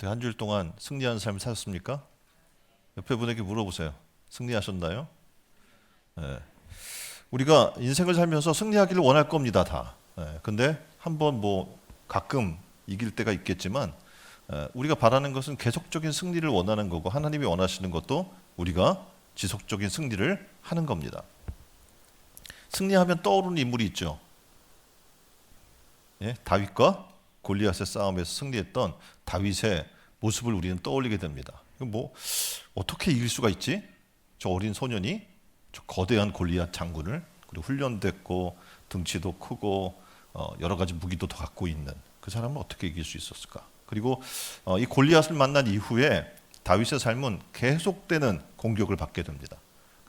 한 주일 동안 승리하는 삶을 사셨습니까? 옆에 분에게 물어보세요. 승리하셨나요? 예. 우리가 인생을 살면서 승리하기를 원할 겁니다, 다. 예. 근데 한번 뭐 가끔 이길 때가 있겠지만 우리가 바라는 것은 계속적인 승리를 원하는 거고 하나님이 원하시는 것도 우리가 지속적인 승리를 하는 겁니다. 승리하면 떠오르는 인물이 있죠. 예? 다윗과 골리앗의 싸움에서 승리했던 다윗의 모습을 우리는 떠올리게 됩니다. 뭐 어떻게 이길 수가 있지? 저 어린 소년이 저 거대한 골리앗 장군을, 그리고 훈련됐고 등치도 크고 여러 가지 무기도 더 갖고 있는 그 사람을 어떻게 이길 수 있었을까? 그리고 이 골리앗을 만난 이후에 다윗의 삶은 계속되는 공격을 받게 됩니다.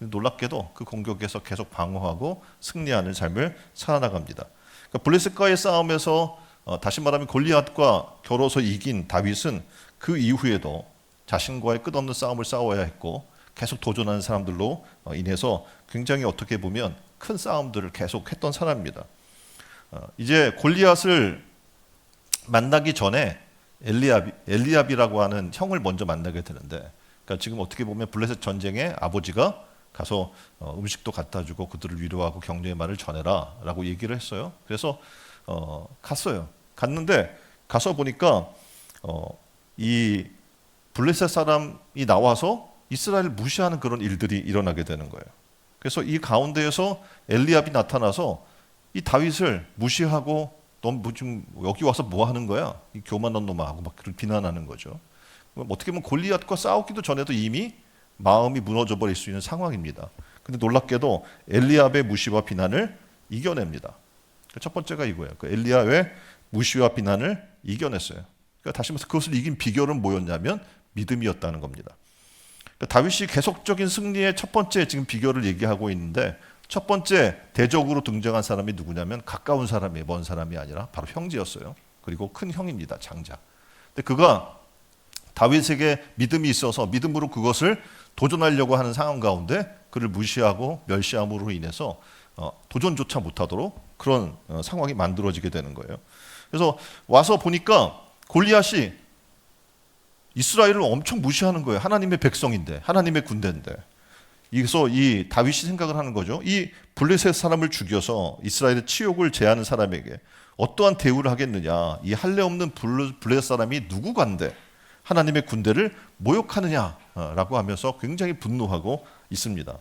놀랍게도 그 공격에서 계속 방어하고 승리하는 삶을 살아나갑니다. 그러니까 블레셋과의 싸움에서 다시 말하면 골리앗과 겨뤄서 이긴 다윗은 그 이후에도 자신과의 끝없는 싸움을 싸워야 했고 계속 도전하는 사람들로 인해서 굉장히 어떻게 보면 큰 싸움들을 계속 했던 사람입니다. 이제 골리앗을 만나기 전에 엘리압이라고 하는 형을 먼저 만나게 되는데, 그러니까 지금 어떻게 보면 블레셋 전쟁에 아버지가 가서 음식도 갖다 주고 그들을 위로하고 격려의 말을 전해라 라고 얘기를 했어요. 그래서 갔어요. 갔는데 가서 보니까 이 블레셋 사람이 나와서 이스라엘을 무시하는 그런 일들이 일어나게 되는 거예요. 그래서 이 가운데에서 엘리압이 나타나서 이 다윗을 무시하고 너 지금 여기 와서 뭐 하는 거야? 이 교만한 놈아 하고 막 그런 비난하는 거죠. 어떻게 보면 골리앗과 싸우기도 전에도 이미 마음이 무너져 버릴 수 있는 상황입니다. 근데 놀랍게도 엘리압의 무시와 비난을 이겨냅니다. 첫 번째가 이거예요. 그 엘리압의 무시와 비난을 이겨냈어요. 그러니까 다시 말해서 그것을 이긴 비결은 뭐였냐면 믿음이었다는 겁니다. 그러니까 다윗이 계속적인 승리의 첫 번째 지금 비결을 얘기하고 있는데, 첫 번째 대적으로 등장한 사람이 누구냐면 가까운 사람이, 먼 사람이 아니라 바로 형제였어요. 그리고 큰 형입니다, 장자. 근데 그가 다윗에게 믿음이 있어서 믿음으로 그것을 도전하려고 하는 상황 가운데 그를 무시하고 멸시함으로 인해서 도전조차 못하도록 그런 상황이 만들어지게 되는 거예요. 그래서 와서 보니까 골리앗이 이스라엘을 엄청 무시하는 거예요. 하나님의 백성인데, 하나님의 군대인데. 그래서 이 다윗이 생각을 하는 거죠. 이 블레셋 사람을 죽여서 이스라엘의 치욕을 제하는 사람에게 어떠한 대우를 하겠느냐. 이 할례 없는 블레셋 사람이 누구간데 하나님의 군대를 모욕하느냐라고 하면서 굉장히 분노하고 있습니다.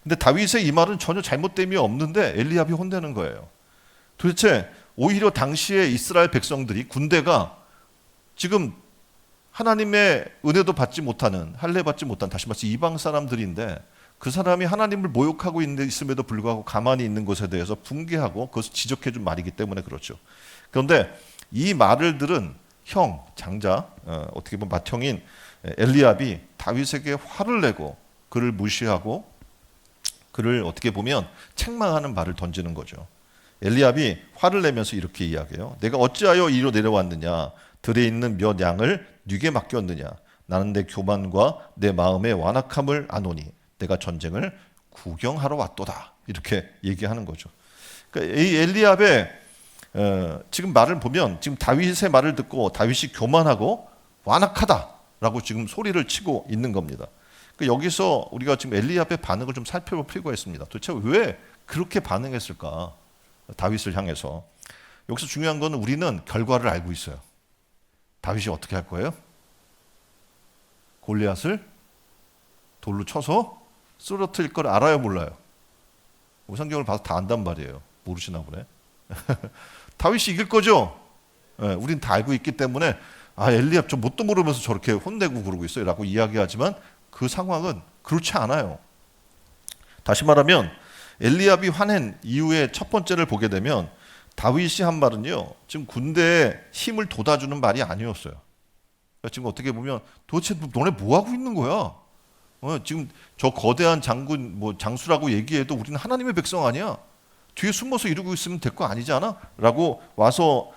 근데 다윗의 이 말은 전혀 잘못됨이 없는데 엘리압이 혼내는 거예요. 도대체 오히려 당시에 이스라엘 백성들이, 군대가 지금 하나님의 은혜도 받지 못하는, 할례 받지 못한, 다시 말해서 이방 사람들인데 그 사람이 하나님을 모욕하고 있음에도 불구하고 가만히 있는 것에 대해서 붕괴하고 그것을 지적해 준 말이기 때문에 그렇죠. 그런데 이 말을 들은 형, 장자, 어떻게 보면 맏형인 엘리압이 다윗에게 화를 내고 그를 무시하고 그를 어떻게 보면 책망하는 말을 던지는 거죠. 엘리압이 화를 내면서 이렇게 이야기해요. 내가 어찌하여 이리로 내려왔느냐? 들에 있는 몇 양을 네게 맡겼느냐? 나는 내 교만과 내 마음의 완악함을 아노니 내가 전쟁을 구경하러 왔도다. 이렇게 얘기하는 거죠. 그러니까 이 엘리압의 지금 말을 보면 지금 다윗의 말을 듣고 다윗이 교만하고 완악하다라고 지금 소리를 치고 있는 겁니다. 그러니까 여기서 우리가 지금 엘리압의 반응을 좀 살펴볼 필요가 있습니다. 도대체 왜 그렇게 반응했을까? 다윗을 향해서. 여기서 중요한 것은 우리는 결과를 알고 있어요. 다윗이 어떻게 할 거예요? 골리앗을 돌로 쳐서 쓰러뜨릴 걸 알아요, 몰라요? 성경을 봐서 다 안단 말이에요. 모르시나 보네. 다윗이 이길 거죠? 네, 우린 다 알고 있기 때문에 엘리압 저 뭣도 모르면서 저렇게 혼내고 그러고 있어요 라고 이야기하지만 그 상황은 그렇지 않아요. 다시 말하면 엘리압이 화낸 이유의 첫 번째를 보게 되면 다윗이 한 말은요, 지금 군대에 힘을 돋아주는 말이 아니었어요. 그러니까 지금 어떻게 보면 도대체 너네 뭐 하고 있는 거야? 지금 저 거대한 장군, 장수라고 얘기해도 우리는 하나님의 백성 아니야? 뒤에 숨어서 이러고 있으면 될 거 아니지 않아? 라고 와서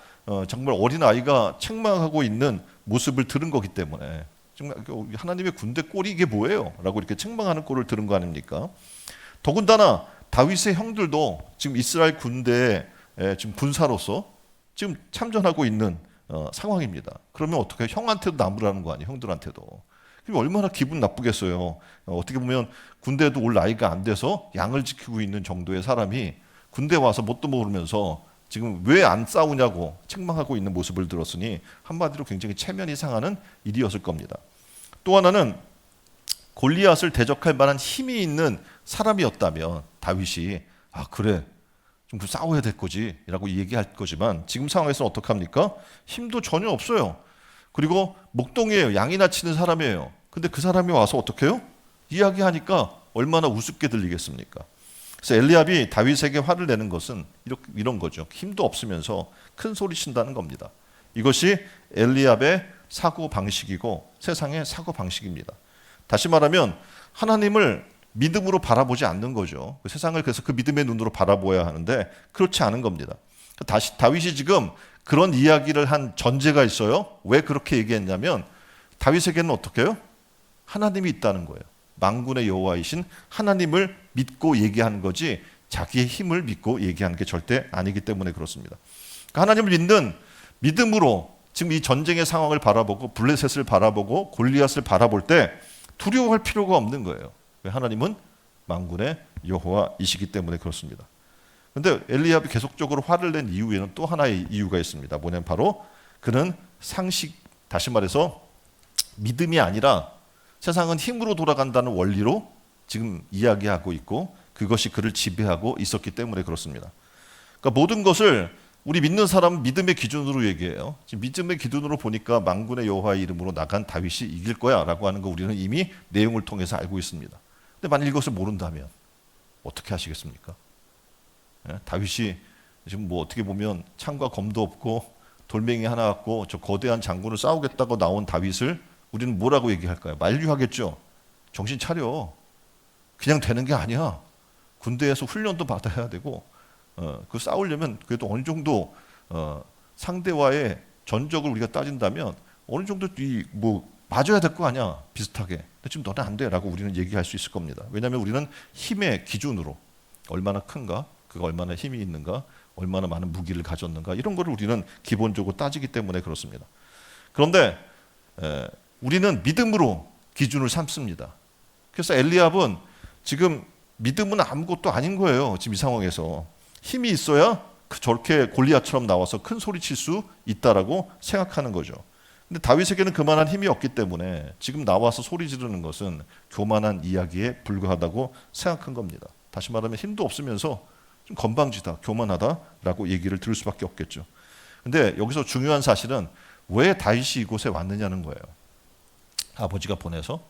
정말 어린 아이가 책망하고 있는 모습을 들은 거기 때문에 정말 하나님의 군대 꼴이 이게 뭐예요? 라고 이렇게 책망하는 꼴을 들은 거 아닙니까? 더군다나 다윗의 형들도 지금 이스라엘 군대에 지금 군사로서 지금 참전하고 있는 상황입니다. 그러면 어떻게 형한테도 나무라는 거 아니에요? 형들한테도. 그럼 얼마나 기분 나쁘겠어요. 어떻게 보면 군대도 올 나이가 안 돼서 양을 지키고 있는 정도의 사람이 군대 와서 뭣도 모르면서 지금 왜 안 싸우냐고 책망하고 있는 모습을 들었으니 한마디로 굉장히 체면이 상하는 일이었을 겁니다. 또 하나는 골리앗을 대적할 만한 힘이 있는 사람이었다면 다윗이 그래 좀 싸워야 될 거지 라고 얘기할 거지만 지금 상황에서는 어떡합니까? 힘도 전혀 없어요. 그리고 목동이에요. 양이나 치는 사람이에요. 근데 그 사람이 와서 어떻게 해요? 이야기하니까 얼마나 우습게 들리겠습니까? 그래서 엘리압이 다윗에게 화를 내는 것은 이런 거죠. 힘도 없으면서 큰 소리 친다는 겁니다. 이것이 엘리압의 사고 방식이고 세상의 사고 방식입니다. 다시 말하면 하나님을 믿음으로 바라보지 않는 거죠. 세상을 그래서 그 믿음의 눈으로 바라보아야 하는데 그렇지 않은 겁니다. 다윗이 지금 그런 이야기를 한 전제가 있어요. 왜 그렇게 얘기했냐면 다윗에게는 어떻게 해요? 하나님이 있다는 거예요. 만군의 여호와이신 하나님을 믿고 얘기하는 거지 자기의 힘을 믿고 얘기하는 게 절대 아니기 때문에 그렇습니다. 그러니까 하나님을 믿는 믿음으로 지금 이 전쟁의 상황을 바라보고 블레셋을 바라보고 골리앗을 바라볼 때 두려워할 필요가 없는 거예요. 왜? 하나님은 만군의 여호와이시기 때문에 그렇습니다. 그런데 엘리압이 계속적으로 화를 낸 이유에는 또 하나의 이유가 있습니다. 뭐냐면 바로 그는 상식, 다시 말해서 믿음이 아니라 세상은 힘으로 돌아간다는 원리로 지금 이야기하고 있고 그것이 그를 지배하고 있었기 때문에 그렇습니다. 그러니까 모든 것을 우리 믿는 사람은 믿음의 기준으로 얘기해요. 지금 믿음의 기준으로 보니까 만군의 여호와의 이름으로 나간 다윗이 이길 거야 라고 하는 거 우리는 이미 내용을 통해서 알고 있습니다. 근데 만일 이것을 모른다면 어떻게 하시겠습니까? 다윗이 지금 뭐 어떻게 보면 창과 검도 없고 돌멩이 하나 갖고 저 거대한 장군을 싸우겠다고 나온 다윗을 우리는 뭐라고 얘기할까요? 만류하겠죠. 정신 차려. 그냥 되는 게 아니야. 군대에서 훈련도 받아야 되고 그 싸우려면 그래도 어느 정도 상대와의 전적을 우리가 따진다면 어느 정도 뭐 맞아야 될 거 아니야. 비슷하게. 근데 지금 너는 안 돼라고 우리는 얘기할 수 있을 겁니다. 왜냐하면 우리는 힘의 기준으로 얼마나 큰가, 그가 얼마나 힘이 있는가, 얼마나 많은 무기를 가졌는가 이런 거를 우리는 기본적으로 따지기 때문에 그렇습니다. 그런데 우리는 믿음으로 기준을 삼습니다. 그래서 엘리압은 지금 믿음은 아무것도 아닌 거예요. 지금 이 상황에서 힘이 있어야 저렇게 골리앗처럼 나와서 큰 소리 칠 수 있다라고 생각하는 거죠. 근데 다윗에게는 그만한 힘이 없기 때문에 지금 나와서 소리 지르는 것은 교만한 이야기에 불과하다고 생각한 겁니다. 다시 말하면 힘도 없으면서 좀 건방지다, 교만하다라고 얘기를 들을 수밖에 없겠죠. 근데 여기서 중요한 사실은 왜 다윗이 이곳에 왔느냐는 거예요. 아버지가 보내서?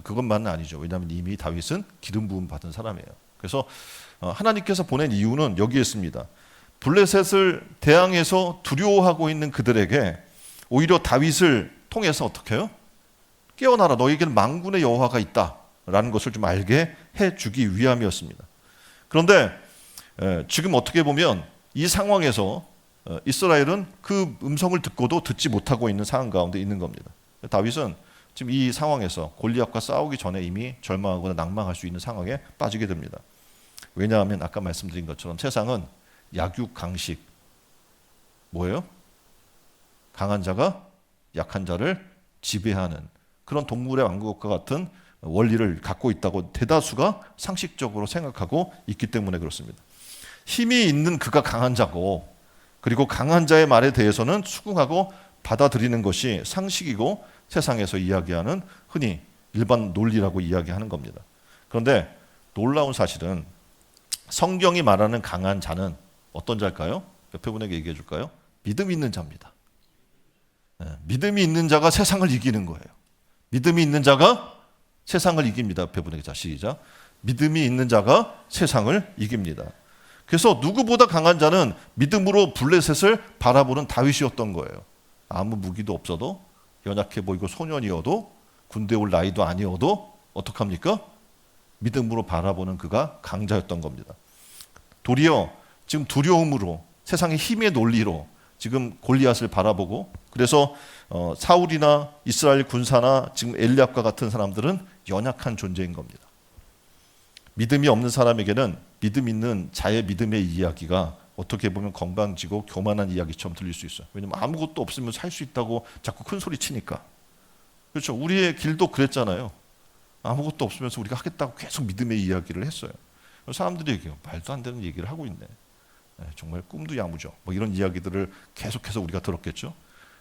그것만은 아니죠. 왜냐하면 이미 다윗은 기름 부음 받은 사람이에요. 그래서 하나님께서 보낸 이유는 여기에 있습니다. 블레셋을 대항해서 두려워하고 있는 그들에게 오히려 다윗을 통해서 어떻게 해요? 깨어나라, 너에게는 만군의 여호와가 있다라는 것을 좀 알게 해주기 위함이었습니다. 그런데 지금 어떻게 보면 이 상황에서 이스라엘은 그 음성을 듣고도 듣지 못하고 있는 상황 가운데 있는 겁니다. 다윗은 지금 이 상황에서 골리앗과 싸우기 전에 이미 절망하거나 낭망할 수 있는 상황에 빠지게 됩니다. 왜냐하면 아까 말씀드린 것처럼 세상은 약육강식, 뭐예요? 강한 자가 약한 자를 지배하는 그런 동물의 왕국과 같은 원리를 갖고 있다고 대다수가 상식적으로 생각하고 있기 때문에 그렇습니다. 힘이 있는 그가 강한 자고, 그리고 강한 자의 말에 대해서는 수긍하고 받아들이는 것이 상식이고 세상에서 이야기하는 흔히 일반 논리라고 이야기하는 겁니다. 그런데 놀라운 사실은 성경이 말하는 강한 자는 어떤 자일까요? 옆에 분에게 얘기해 줄까요? 믿음 있는 자입니다. 믿음이 있는 자가 세상을 이기는 거예요. 믿음이 있는 자가 세상을 이깁니다. 옆에 분에게 자 시작. 믿음이 있는 자가 세상을 이깁니다. 그래서 누구보다 강한 자는 믿음으로 블레셋을 바라보는 다윗이었던 거예요. 아무 무기도 없어도 연약해 보이고 소년이어도 군대 올 나이도 아니어도 어떡합니까? 믿음으로 바라보는 그가 강자였던 겁니다. 도리어 지금 두려움으로 세상의 힘의 논리로 지금 골리앗을 바라보고, 그래서 사울이나 이스라엘 군사나 지금 엘리압과 같은 사람들은 연약한 존재인 겁니다. 믿음이 없는 사람에게는 믿음 있는 자의 믿음의 이야기가 어떻게 보면 건방지고 교만한 이야기처럼 들릴 수 있어요. 왜냐하면 아무것도 없으면 살 수 있다고 자꾸 큰 소리 치니까. 그렇죠. 우리의 길도 그랬잖아요. 아무것도 없으면서 우리가 하겠다고 계속 믿음의 이야기를 했어요. 사람들이 얘기해요. 말도 안 되는 얘기를 하고 있네. 정말 꿈도 야무져. 뭐 이런 이야기들을 계속해서 우리가 들었겠죠.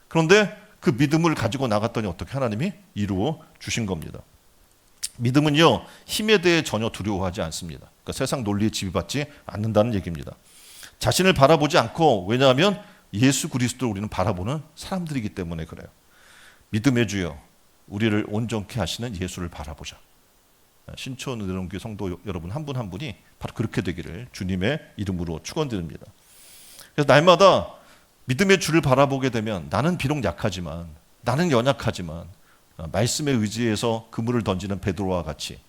그런데 그 믿음을 가지고 나갔더니 어떻게 하나님이 이루어 주신 겁니다. 믿음은요, 힘에 대해 전혀 두려워하지 않습니다. 그러니까 세상 논리에 지배받지 않는다는 얘기입니다. 자신을 바라보지 않고, 왜냐하면 예수 그리스도를 우리는 바라보는 사람들이기 때문에 그래요. 믿음의 주여, 우리를 온전케 하시는 예수를 바라보자. 신촌은혜로운교회 성도 여러분 한 분 한 분이 바로 그렇게 되기를 주님의 이름으로 축원드립니다. 그래서 날마다 믿음의 주를 바라보게 되면 나는 비록 약하지만, 나는 연약하지만 말씀에 의지해서 그물을 던지는 베드로와 같이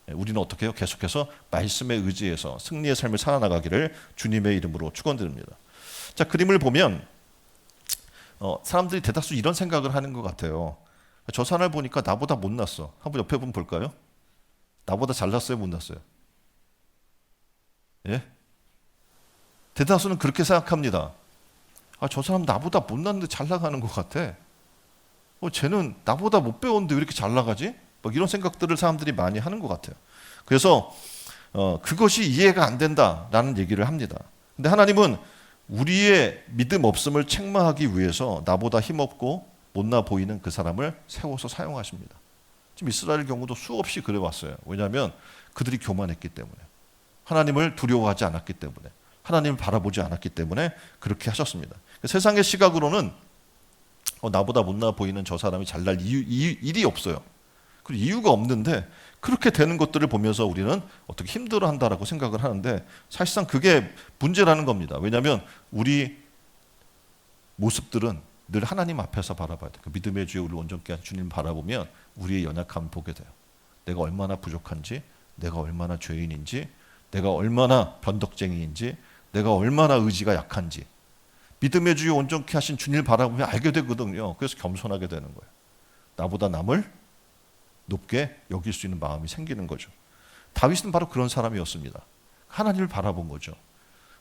우리는 어떻게 해요? 계속해서 말씀에 의지해서 승리의 삶을 살아나가기를 주님의 이름으로 축원드립니다. 자, 그림을 보면 사람들이 대다수 이런 생각을 하는 것 같아요. 저 사람을 보니까 나보다 못났어. 한번 옆에 분 볼까요? 나보다 잘났어요, 못났어요? 예? 대다수는 그렇게 생각합니다. 저 사람 나보다 못났는데 잘 나가는 것 같아. 쟤는 나보다 못 배웠는데 왜 이렇게 잘 나가지? 이런 생각들을 사람들이 많이 하는 것 같아요. 그래서 그것이 이해가 안 된다라는 얘기를 합니다. 근데 하나님은 우리의 믿음 없음을 책망하기 위해서 나보다 힘없고 못나 보이는 그 사람을 세워서 사용하십니다. 지금 이스라엘 경우도 수없이 그래왔어요. 왜냐하면 그들이 교만했기 때문에, 하나님을 두려워하지 않았기 때문에, 하나님을 바라보지 않았기 때문에 그렇게 하셨습니다. 세상의 시각으로는 나보다 못나 보이는 저 사람이 잘날 일이 없어요. 그리고 이유가 없는데 그렇게 되는 것들을 보면서 우리는 어떻게 힘들어한다라고 생각을 하는데 사실상 그게 문제라는 겁니다. 왜냐하면 우리 모습들은 늘 하나님 앞에서 바라봐야 돼요. 그 믿음의 주여 우리를 온전케 하신 주님 바라보면 우리의 연약함을 보게 돼요. 내가 얼마나 부족한지, 내가 얼마나 죄인인지, 내가 얼마나 변덕쟁이인지, 내가 얼마나 의지가 약한지 믿음의 주여 온전케 하신 주님을 바라보면 알게 되거든요. 그래서 겸손하게 되는 거예요. 나보다 남을 높게 여길 수 있는 마음이 생기는 거죠. 다윗은 바로 그런 사람이었습니다. 하나님을 바라본 거죠.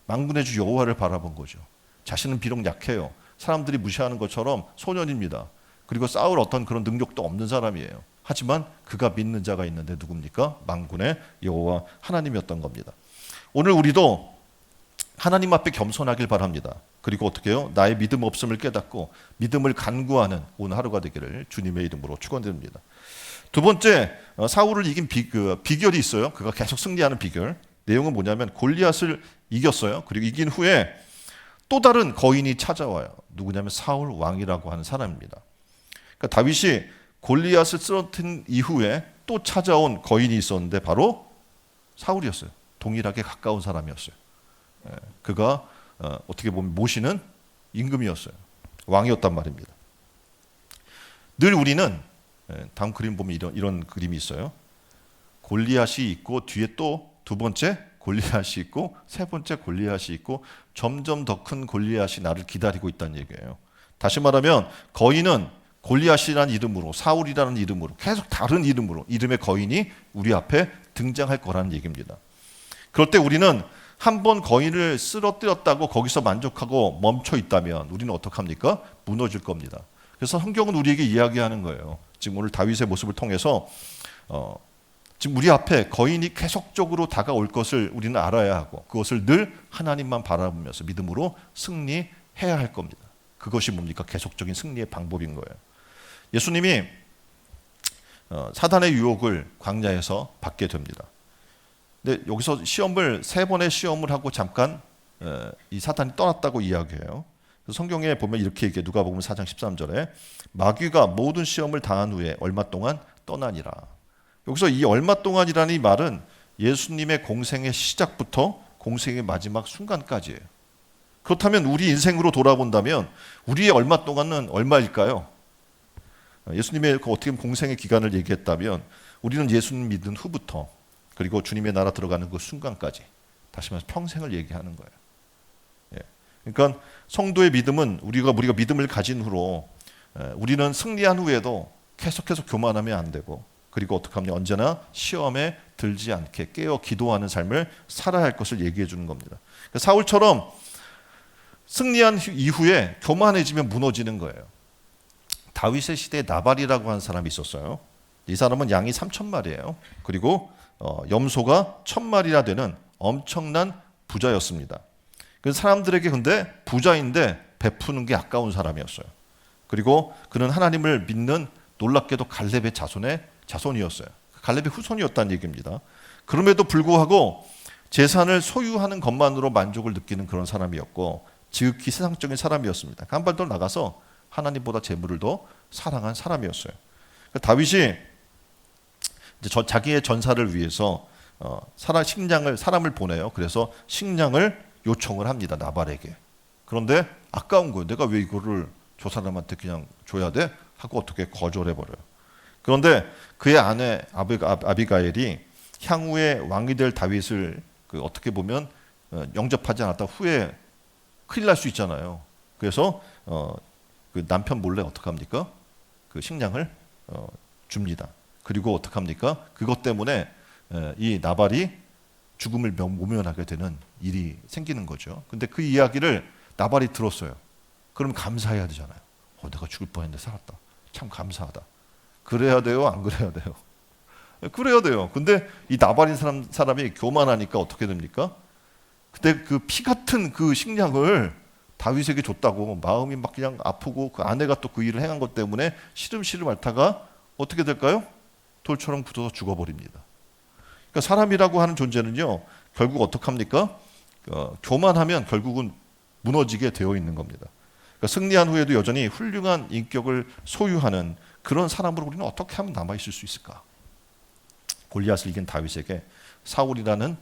만군의 주 여호와를 바라본 거죠. 자신은 비록 약해요. 사람들이 무시하는 것처럼 소년입니다. 그리고 싸울 어떤 그런 능력도 없는 사람이에요. 하지만 그가 믿는 자가 있는데 누굽니까? 만군의 여호와 하나님이었던 겁니다. 오늘 우리도 하나님 앞에 겸손하길 바랍니다. 그리고 어떻게 해요? 나의 믿음 없음을 깨닫고 믿음을 간구하는 오늘 하루가 되기를 주님의 이름으로 축원드립니다. 두 번째, 사울을 이긴 비결이 있어요. 그가 계속 승리하는 비결. 내용은 뭐냐면 골리앗을 이겼어요. 그리고 이긴 후에 또 다른 거인이 찾아와요. 누구냐면 사울 왕이라고 하는 사람입니다. 그러니까 다윗이 골리앗을 쓰러뜨린 이후에 또 찾아온 거인이 있었는데 바로 사울이었어요. 동일하게 가까운 사람이었어요. 그가 어떻게 보면 모시는 임금이었어요. 왕이었단 말입니다. 늘 우리는 다음 그림 보면 이런 그림이 있어요. 골리앗이 있고 뒤에 또 두 번째 골리앗이 있고 세 번째 골리앗이 있고 점점 더 큰 골리앗이 나를 기다리고 있다는 얘기예요. 다시 말하면 거인은 골리앗이라는 이름으로, 사울이라는 이름으로, 계속 다른 이름으로 이름의 거인이 우리 앞에 등장할 거라는 얘기입니다. 그럴 때 우리는 한 번 거인을 쓰러뜨렸다고 거기서 만족하고 멈춰 있다면 우리는 어떡합니까? 무너질 겁니다. 그래서 성경은 우리에게 이야기하는 거예요. 지금 오늘 다윗의 모습을 통해서 지금 우리 앞에 거인이 계속적으로 다가올 것을 우리는 알아야 하고 그것을 늘 하나님만 바라보면서 믿음으로 승리해야 할 겁니다. 그것이 뭡니까? 계속적인 승리의 방법인 거예요. 예수님이 사단의 유혹을 광야에서 받게 됩니다. 근데 여기서 세 번의 시험을 하고 잠깐 이 사탄이 떠났다고 이야기해요. 성경에 보면 이렇게 얘기해. 누가복음 4장 13절에 마귀가 모든 시험을 당한 후에 얼마 동안 떠나니라. 여기서 이 얼마 동안이라는 이 말은 예수님의 공생의 시작부터 공생의 마지막 순간까지예요. 그렇다면 우리 인생으로 돌아본다면 우리의 얼마 동안은 얼마일까요? 예수님의 어떻게 보면 공생의 기간을 얘기했다면 우리는 예수님 믿은 후부터 그리고 주님의 나라 들어가는 그 순간까지 다시 말해서 평생을 얘기하는 거예요. 그러니까 성도의 믿음은 우리가 믿음을 가진 후로 우리는 승리한 후에도 계속해서 교만하면 안 되고 그리고 어떻게 하면 언제나 시험에 들지 않게 깨어 기도하는 삶을 살아야 할 것을 얘기해 주는 겁니다. 사울처럼 승리한 이후에 교만해지면 무너지는 거예요. 다윗의 시대에 나발이라고 하는 사람이 있었어요. 이 사람은 양이 3,000마리예요. 그리고 염소가 1,000마리나 되는 엄청난 부자였습니다. 그 사람들에게 근데 부자인데 베푸는 게 아까운 사람이었어요. 그리고 그는 하나님을 믿는 놀랍게도 갈렙의 자손이었어요. 갈렙의 후손이었다는 얘기입니다. 그럼에도 불구하고 재산을 소유하는 것만으로 만족을 느끼는 그런 사람이었고 지극히 세상적인 사람이었습니다. 한 발 더 나가서 하나님보다 재물을 더 사랑한 사람이었어요. 다윗이 자기의 전사를 위해서 사람을 보내요. 그래서 식량을 요청을 합니다. 나발에게. 그런데 아까운 거예요. 내가 왜 이거를 저 사람한테 그냥 줘야 돼? 하고 어떻게 거절해버려요. 그런데 그의 아내 아비가일이 향후에 왕이 될 다윗을 어떻게 보면 영접하지 않았다 후에 큰일 날 수 있잖아요. 그래서 그 남편 몰래 어떻게 합니까? 그 식량을 줍니다. 그리고 어떻게 합니까? 그것 때문에 이 나발이 죽음을 모면하게 되는 일이 생기는 거죠. 근데 그 이야기를 나발이 들었어요. 그럼 감사해야 되잖아요. 내가 죽을 뻔했는데 살았다. 참 감사하다. 그래야 돼요? 안 그래야 돼요? 그래야 돼요. 근데 이 나발인 사람이 교만하니까 어떻게 됩니까? 그때 그 피 같은 그 식량을 다윗에게 줬다고 마음이 막 그냥 아프고 그 아내가 또 그 일을 행한 것 때문에 시름시름 앓다가 어떻게 될까요? 돌처럼 굳어서 죽어버립니다. 그러니까 사람이라고 하는 존재는요, 결국 어떻게 합니까? 교만하면 결국은 무너지게 되어 있는 겁니다. 그러니까 승리한 후에도 여전히 훌륭한 인격을 소유하는 그런 사람으로 우리는 어떻게 하면 남아있을 수 있을까? 골리앗을 이긴 다윗에게 사울이라는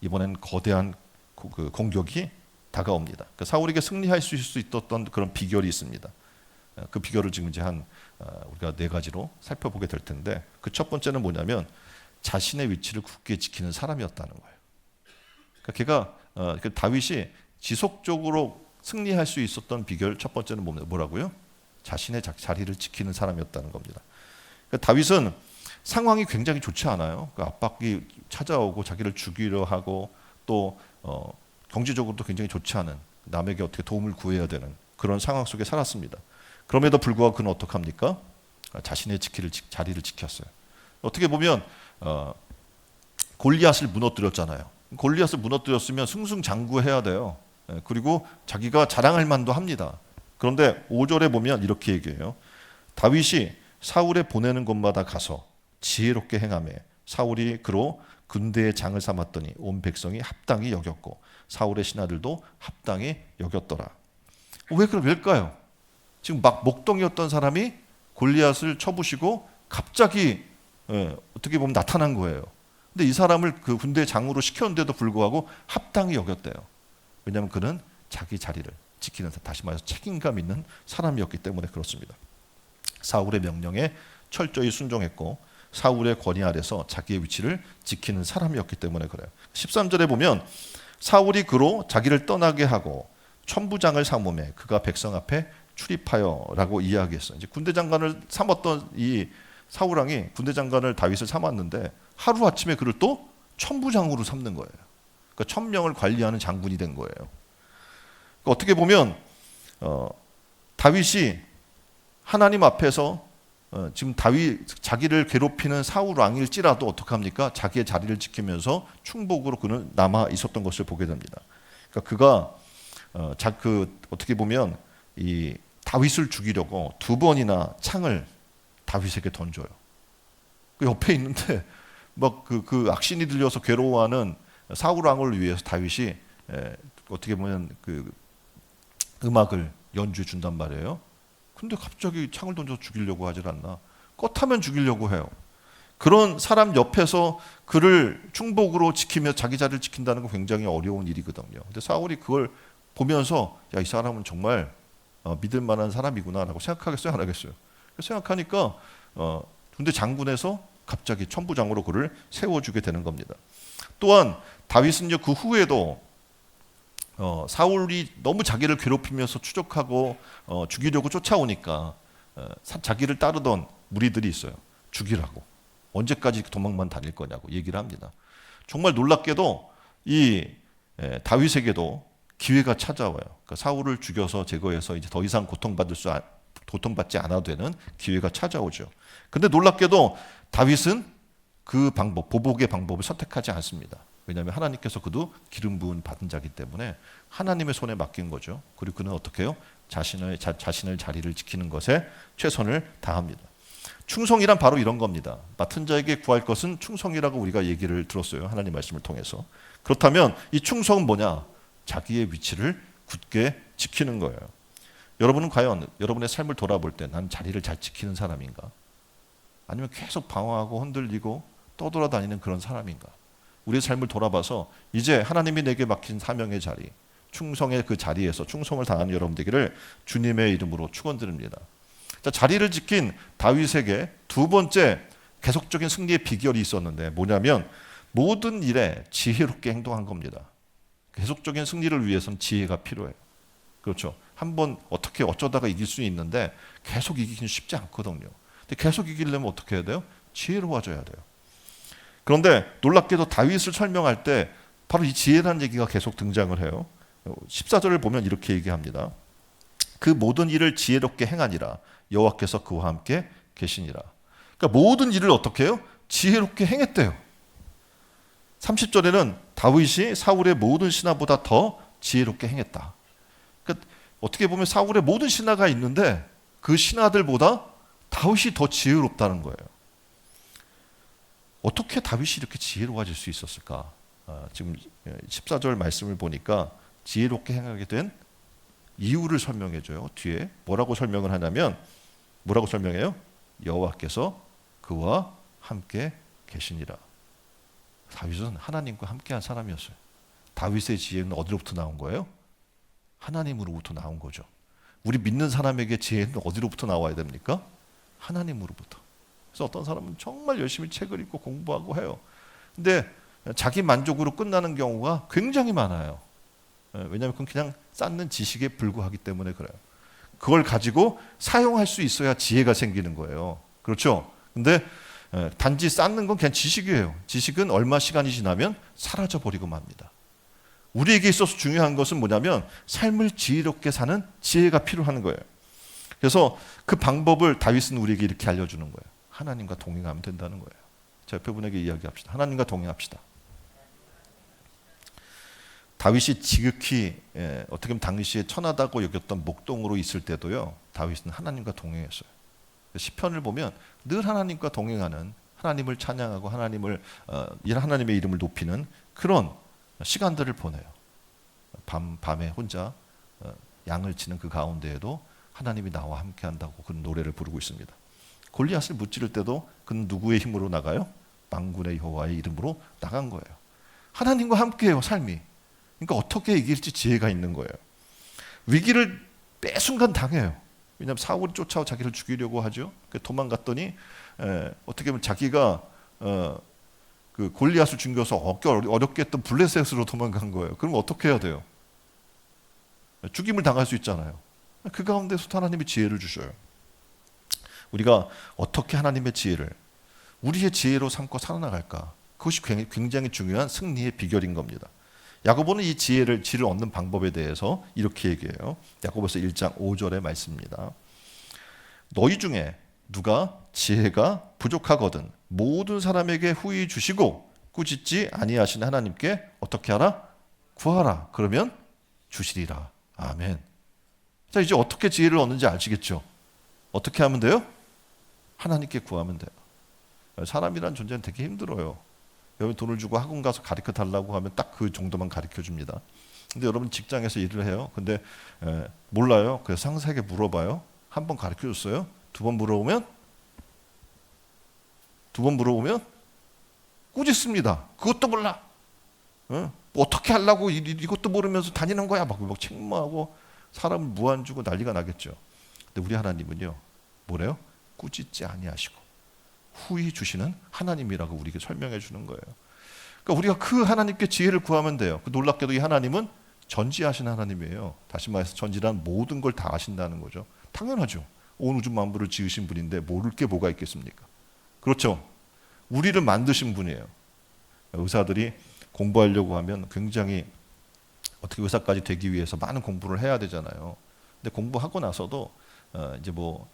이번엔 거대한 공격이 다가옵니다. 그러니까 사울에게 승리할 수 있었던 그런 비결이 있습니다. 그 비결을 지금 이제 우리가 4가지로 살펴보게 될 텐데 그 첫 번째는 뭐냐면 자신의 위치를 굳게 지키는 사람이었다는 거예요. 그러니까 걔가 다윗이 지속적으로 승리할 수 있었던 비결 첫 번째는 뭐라고요? 자신의 자리를 지키는 사람이었다는 겁니다. 그러니까 다윗은 상황이 굉장히 좋지 않아요. 그 압박이 찾아오고 자기를 죽이려 하고 또 경제적으로도 굉장히 좋지 않은 남에게 어떻게 도움을 구해야 되는 그런 상황 속에 살았습니다. 그럼에도 불구하고 그는 어떻게 합니까? 자신의 자리를 지켰어요. 어떻게 보면 골리앗을 무너뜨렸잖아요. 골리앗을 무너뜨렸으면 승승장구해야 돼요. 그리고 자기가 자랑할 만도 합니다. 그런데 5절에 보면 이렇게 얘기해요. 다윗이 사울에 보내는 곳마다 가서 지혜롭게 행하며 사울이 그로 군대의 장을 삼았더니 온 백성이 합당히 여겼고 사울의 신하들도 합당히 여겼더라. 왜일까요? 지금 막 목동이었던 사람이 골리앗을 쳐부시고 갑자기 어떻게 보면 나타난 거예요. 근데 이 사람을 그 군대 장으로 시켰는데도 불구하고 합당히 여겼대요. 왜냐하면 그는 자기 자리를 지키는, 다시 말해서 책임감 있는 사람이었기 때문에 그렇습니다. 사울의 명령에 철저히 순종했고 사울의 권위 아래서 자기의 위치를 지키는 사람이었기 때문에 그래요. 13절에 보면 사울이 그로 자기를 떠나게 하고 천부장을 삼으매 그가 백성 앞에 출입하여 라고 이야기했어요. 이제 군대 장관을 삼았던 이 사울왕이 군대 장관을 다윗을 삼았는데 하루아침에 그를 또 천부장으로 삼는 거예요. 그러니까 1,000명을 관리하는 장군이 된 거예요. 그러니까 어떻게 보면 다윗이 하나님 앞에서 지금 다윗 자기를 괴롭히는 사울 왕일지라도 어떻게 합니까? 자기의 자리를 지키면서 충복으로 그는 남아 있었던 것을 보게 됩니다. 그러니까 그가 어떻게 보면 이 다윗을 죽이려고 2번이나 창을 다윗에게 던져요. 그 옆에 있는데 막 그 악신이 들려서 괴로워하는 사울 왕을 위해서 다윗이 어떻게 보면 그 음악을 연주해 준단 말이에요. 근데 갑자기 창을 던져 죽이려고 하질 않나. 껐하면 죽이려고 해요. 그런 사람 옆에서 그를 충복으로 지키며 자기 자리를 지킨다는 건 굉장히 어려운 일이거든요. 근데 사울이 그걸 보면서 야, 이 사람은 정말 믿을 만한 사람이구나라고 생각하겠어요? 안 하겠어요? 생각하니까 군대 장군에서 갑자기 천부장으로 그를 세워주게 되는 겁니다. 또한 다윗은 그 후에도 사울이 너무 자기를 괴롭히면서 추적하고 죽이려고 쫓아오니까 자기를 따르던 무리들이 있어요. 죽이라고. 언제까지 도망만 다닐 거냐고 얘기를 합니다. 정말 놀랍게도 이 다윗에게도 기회가 찾아와요. 그러니까 사울을 죽여서 제거해서 이제 더 이상 고통받지 않아도 되는 기회가 찾아오죠. 근데 놀랍게도 다윗은 그 방법, 보복의 방법을 선택하지 않습니다. 왜냐하면 하나님께서 그도 기름 부은 받은 자이기 때문에 하나님의 손에 맡긴 거죠. 그리고 그는 어떻게 해요? 자신의 자리를 지키는 것에 최선을 다합니다. 충성이란 바로 이런 겁니다. 맡은 자에게 구할 것은 충성이라고 우리가 얘기를 들었어요. 하나님 말씀을 통해서. 그렇다면 이 충성은 뭐냐? 자기의 위치를 굳게 지키는 거예요. 여러분은 과연 여러분의 삶을 돌아볼 때 난 자리를 잘 지키는 사람인가? 아니면 계속 방황하고 흔들리고 떠돌아다니는 그런 사람인가? 우리의 삶을 돌아봐서 이제 하나님이 내게 맡긴 사명의 자리, 충성의 그 자리에서 충성을 다하는 여러분 되기를 주님의 이름으로 축원드립니다. 자, 자리를 지킨 다윗에게 두 번째 계속적인 승리의 비결이 있었는데 뭐냐면 모든 일에 지혜롭게 행동한 겁니다. 계속적인 승리를 위해서는 지혜가 필요해요. 그렇죠. 한번 어떻게 어쩌다가 이길 수 있는데 계속 이기기는 쉽지 않거든요. 근데 계속 이기려면 어떻게 해야 돼요? 지혜로워져야 돼요. 그런데 놀랍게도 다윗을 설명할 때 바로 이 지혜라는 얘기가 계속 등장을 해요. 14절을 보면 이렇게 얘기합니다. 그 모든 일을 지혜롭게 행하니라 여호와께서 그와 함께 계시니라. 그러니까 모든 일을 어떻게 해요? 지혜롭게 행했대요. 30절에는 다윗이 사울의 모든 신하보다 더 지혜롭게 행했다. 그러니까 어떻게 보면 사울의 모든 신하가 있는데 그 신하들보다 다윗이 더 지혜롭다는 거예요. 어떻게 다윗이 이렇게 지혜로워질 수 있었을까? 지금 14절 말씀을 보니까 지혜롭게 행하게 된 이유를 설명해줘요. 뒤에 뭐라고 설명을 하냐면 뭐라고 설명해요? 여호와께서 그와 함께 계시니라. 다윗은 하나님과 함께한 사람이었어요. 다윗의 지혜는 어디로부터 나온 거예요? 하나님으로부터 나온 거죠. 우리 믿는 사람에게 지혜는 어디로부터 나와야 됩니까? 하나님으로부터. 그래서 어떤 사람은 정말 열심히 책을 읽고 공부하고 해요. 근데 자기 만족으로 끝나는 경우가 굉장히 많아요. 왜냐하면 그건 그냥 쌓는 지식에 불과하기 때문에 그래요. 그걸 가지고 사용할 수 있어야 지혜가 생기는 거예요. 그렇죠? 근데 단지 쌓는 건 그냥 지식이에요. 지식은 얼마 시간이 지나면 사라져 버리고 맙니다. 우리에게 있어서 중요한 것은 뭐냐면 삶을 지혜롭게 사는 지혜가 필요한 거예요. 그래서 그 방법을 다윗은 우리에게 이렇게 알려주는 거예요. 하나님과 동행하면 된다는 거예요. 자, 옆에 분에게 이야기합시다. 하나님과 동행합시다. 다윗이 지극히 어떻게 보면 당시에 천하다고 여겼던 목동으로 있을 때도요. 다윗은 하나님과 동행했어요. 시편을 보면 늘 하나님과 동행하는 하나님을 찬양하고 하나님의 이름을 높이는 그런 시간들을 보내요. 밤에 혼자 양을 치는 그 가운데에도 하나님이 나와 함께한다고 그런 노래를 부르고 있습니다. 골리앗을 무찌를 때도 그는 누구의 힘으로 나가요? 만군의 여호와의 이름으로 나간 거예요. 하나님과 함께해요, 삶이. 그러니까 어떻게 이길지 지혜가 있는 거예요. 위기를 매순간 당해요. 왜냐하면 사울이 쫓아와 자기를 죽이려고 하죠. 도망갔더니 어떻게 보면 자기가 그 골리앗을 죽여서 어렵게 했던 블레셋으로 도망간 거예요. 그럼 어떻게 해야 돼요? 죽임을 당할 수 있잖아요. 그 가운데서 하나님이 지혜를 주셔요. 우리가 어떻게 하나님의 지혜를 우리의 지혜로 삼고 살아나갈까? 그것이 굉장히 중요한 승리의 비결인 겁니다. 야고보는 이 지혜를 얻는 방법에 대해서 이렇게 얘기해요. 야고보서 1장 5절의 말씀입니다. 너희 중에 누가 지혜가 부족하거든 모든 사람에게 후히 주시고 꾸짖지 아니하신 하나님께 어떻게 하라? 구하라. 그러면 주시리라. 아멘. 자, 이제 어떻게 지혜를 얻는지 아시겠죠? 어떻게 하면 돼요? 하나님께 구하면 돼요. 사람이란 존재는 되게 힘들어요. 여러분 돈을 주고 학원 가서 가르쳐 달라고 하면 딱 그 정도만 가르쳐 줍니다. 근데 여러분 직장에서 일을 해요. 근데 몰라요. 그래서 상사에게 물어봐요. 한 번 가르쳐 줬어요. 두 번 물어보면 꾸짖습니다. 그것도 몰라. 뭐 어떻게 하려고 이것도 모르면서 다니는 거야. 막 책망하고 사람을 무안주고 난리가 나겠죠. 근데 우리 하나님은요. 뭐래요? 꾸짖지 아니하시고 후히 주시는 하나님이라고 우리에게 설명해 주는 거예요. 그러니까 우리가 그 하나님께 지혜를 구하면 돼요. 놀랍게도 이 하나님은 전지하신 하나님이에요. 다시 말해서 전지란 모든 걸 다 아신다는 거죠. 당연하죠. 온 우주 만물을 지으신 분인데 모를 게 뭐가 있겠습니까? 그렇죠. 우리를 만드신 분이에요. 의사들이 공부하려고 하면 굉장히 어떻게 의사까지 되기 위해서 많은 공부를 해야 되잖아요. 근데 공부하고 나서도 이제 뭐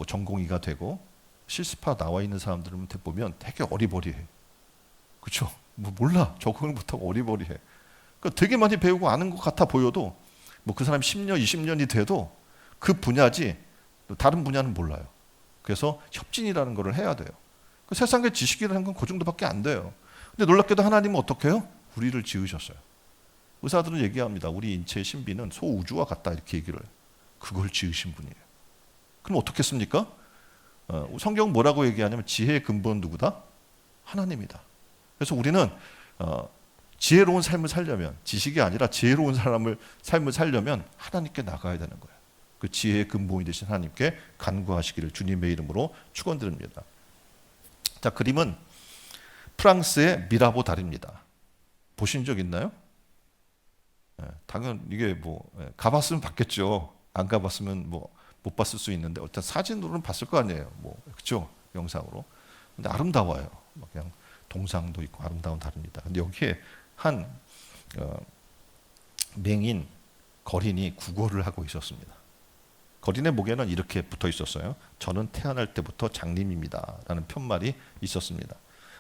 전공의가 되고 실습하 나와 있는 사람들은 보면 되게 어리버리해. 그렇죠? 뭐 몰라. 적응을 못하고 어리버리해. 그러니까 되게 많이 배우고 아는 것 같아 보여도 뭐 그 사람이 10년, 20년이 돼도 그 분야지 다른 분야는 몰라요. 그래서 협진이라는 거를 해야 돼요. 그 세상의 지식이라는 건 그 정도밖에 안 돼요. 근데 놀랍게도 하나님은 어떻게 해요? 우리를 지으셨어요. 의사들은 얘기합니다. 우리 인체의 신비는 소우주와 같다 이렇게 얘기를 해요. 그걸 지으신 분이에요. 그럼 어떻겠습니까? 성경은 뭐라고 얘기하냐면 지혜의 근본 누구다? 하나님이다. 그래서 우리는 지혜로운 삶을 살려면 지식이 아니라 지혜로운 삶을 살려면 하나님께 나가야 되는 거예요. 그 지혜의 근본이 되신 하나님께 간구하시기를 주님의 이름으로 축원드립니다. 자, 그림은 프랑스의 미라보 다리입니다. 보신 적 있나요? 당연 이게 가봤으면 봤겠죠. 안 가봤으면 못 봤을 수 있는데 일단 사진으로는 봤을 거 아니에요. 그렇죠? 영상으로. 근데 아름다워요. 그냥 동상도 있고 아름다운 다리입니다. 근데 여기에 한 맹인 거린이 구걸을 하고 있었습니다. 거린의 목에는 이렇게 붙어 있었어요. 저는 태어날 때부터 장님입니다. 라는 편말이 있었습니다.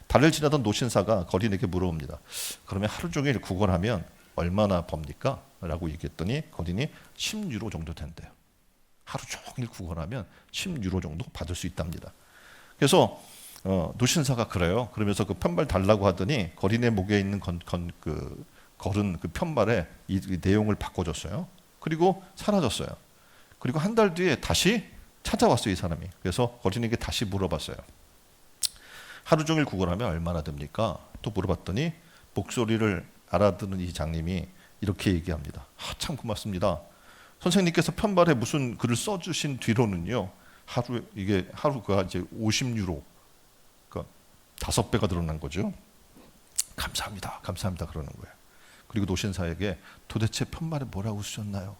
달을 지나던 노신사가 거린에게 물어봅니다. 그러면 하루 종일 구걸하면 얼마나 법니까? 라고 얘기했더니 거린이 10유로 정도 된대요. 하루 종일 구걸하면 10유로 정도 받을 수 있답니다. 그래서 노신사가 그래요. 그러면서 그 편말 달라고 하더니 거린의 목에 있는 걸은 그 편말에 이 내용을 바꿔줬어요. 그리고 사라졌어요. 그리고 한 달 뒤에 다시 찾아왔어요, 이 사람이. 그래서 거린에게 다시 물어봤어요. 하루 종일 구걸하면 얼마나 됩니까? 또 물어봤더니 목소리를 알아듣는 이 장님이 이렇게 얘기합니다. 참 고맙습니다. 선생님께서 편말에 무슨 글을 써주신 뒤로는요, 하루가 이제 50유로, 그러니까 5배가 늘어난 거죠. 감사합니다, 감사합니다 그러는 거예요. 그리고 노신사에게 도대체 편말에 뭐라고 쓰셨나요?